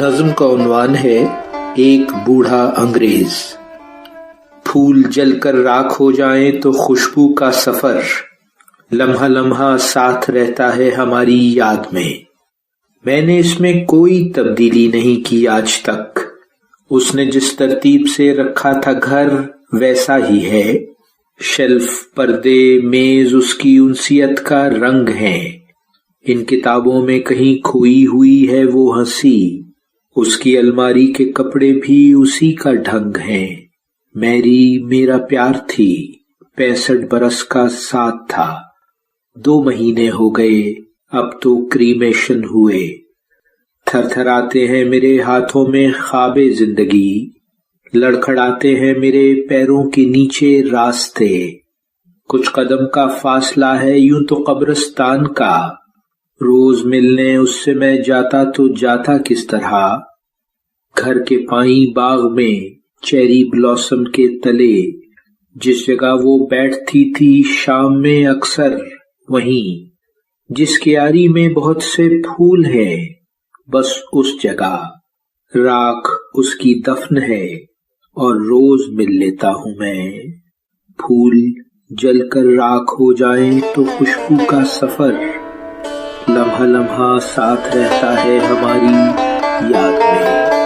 नज्म का उन्वान है एक बूढ़ा अंग्रेज। फूल जलकर राख हो जाएं तो खुशबू का सफर लम्हा लम्हा साथ रहता है हमारी याद में। मैंने इसमें कोई तब्दीली नहीं की आज तक। उसने जिस तरतीब से रखा था घर वैसा ही है। शेल्फ, पर्दे, मेज उसकी उनसियत का रंग है। इन किताबों में कहीं खोई हुई है वो हंसी। उसकी अलमारी के कपड़े भी उसी का ढंग है। मैरी मेरा प्यार थी, 65 बरस का साथ था। 2 महीने हो गए अब तो क्रीमेशन हुए। थरथराते हैं मेरे हाथों में ख्वाबे जिंदगी, लड़खड़ाते हैं मेरे पैरों के नीचे रास्ते। कुछ कदम का फासला है यूं तो कब्रिस्तान का। रोज मिलने उससे मैं जाता तो जाता किस तरह। घर के पाई बाग में चेरी ब्लॉसम के तले जिस जगह वो बैठती थी शाम में अक्सर, वहीं जिस क्यारी में बहुत से फूल हैं, बस उस जगह राख उसकी दफन है और रोज मिल लेता हूं मैं। फूल जलकर राख हो जाएं तो खुशबू का सफर लम्हा लम्हा साथ रहता है हमारी याद में।